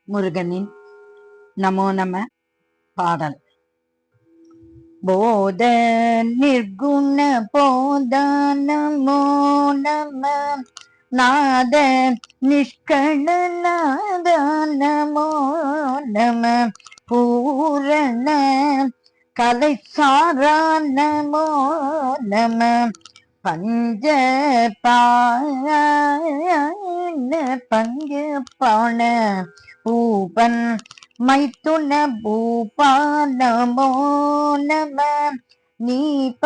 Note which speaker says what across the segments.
Speaker 1: முருகனின் நமோ நம பாடல். போத நிர்குண போத நமோ நம நாத நிஷ்கண நாத நமோ நம பூரண கலை சாரா நமோ நம பஞ்ச பாண பங்கு பாண பூபன் மைத்துன பூபா நமோ நம நீப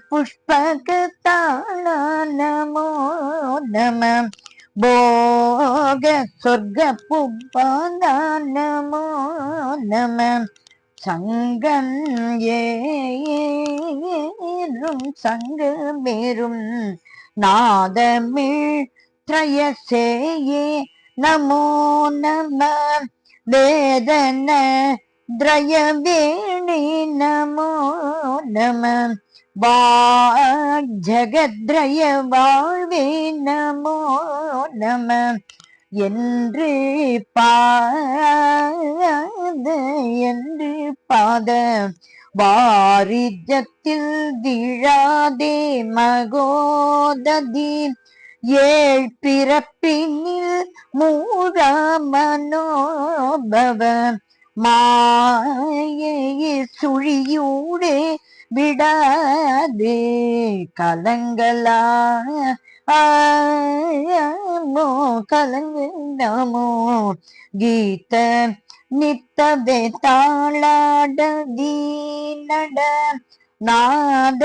Speaker 1: புஷ்பகதான நமோ நம போக சொர்க்க புப்பான நமோ நம சங்கம் ஏறும் சங்கமேறும் நாதமிழ் திரயசேயே நமோ நம வேதன திரயவேணி நமோ நம ஜகத்ரய வாழ்வே நமோ நம என்று பாத வாரிஜத்தில் திழாதே மகோததி ஏழ் பிறப்பினில் மூழா மனோபவ மாயை சுழியூடே விடாதே கலங்களா கலங்கமோ கீத நித்த வேதாளாட தீனட நாத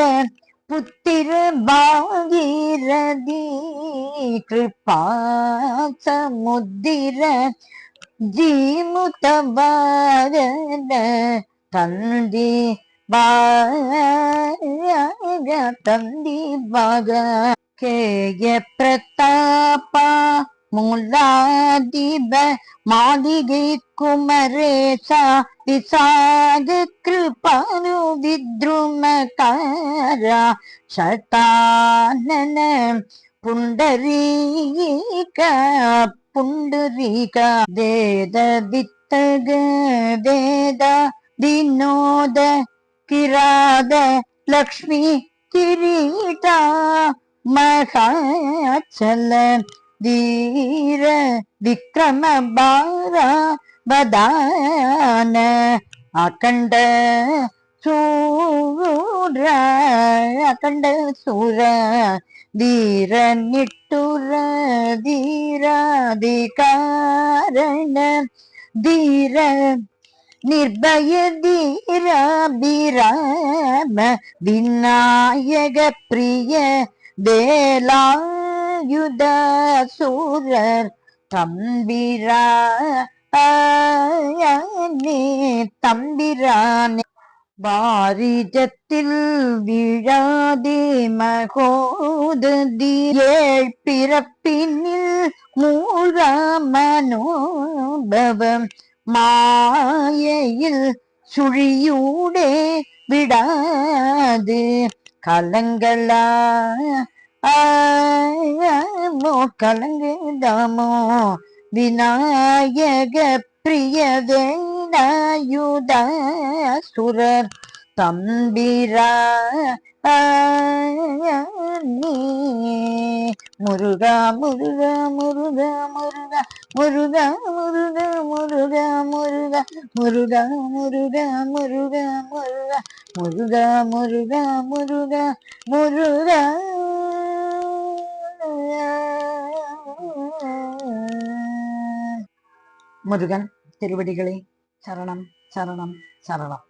Speaker 1: புத்திர பாகீரதி கிருபா சமுத்திர ஜீமுத பாகன தந்தி தந்தி பாக கேய பிரதாபா மூலாதிப மாளிகை குமரேசா விசாக கிருபானு வித்ருமகாரா சதானன புண்டரீக புண்டரீக வேத வித்தக வேத வினோத கிராத லக்ஷ்மி கிரீடா மகாச்சல தீர விக்ரம பாரா வதான அகண்ட சூர அகண்ட சூர தீர நிட்டுர தீராதிகாரண தீர நிர்பய தீராபிராம விநாயக பிரிய வேலாயுத சூரர் தம்பிரானே வாரிஜத்தில் விழாதே மகோததி ஏழ் பிறப்பினில் மூழா மனோபவம் மாயையில் சுழியூடே விடாது கலங்களா கலங்குதாமோ விநாயக பிரிய வேலாயுத சுரர் தம்பிரா முருகா முருகா முருகா முருகா முருகா முருகா முருகா முருகா முருகா முருகா முருகா முருகா முருகா முருகா முருகா முருகன் திருவடிகளே சரணம் சரணம் சரணம்.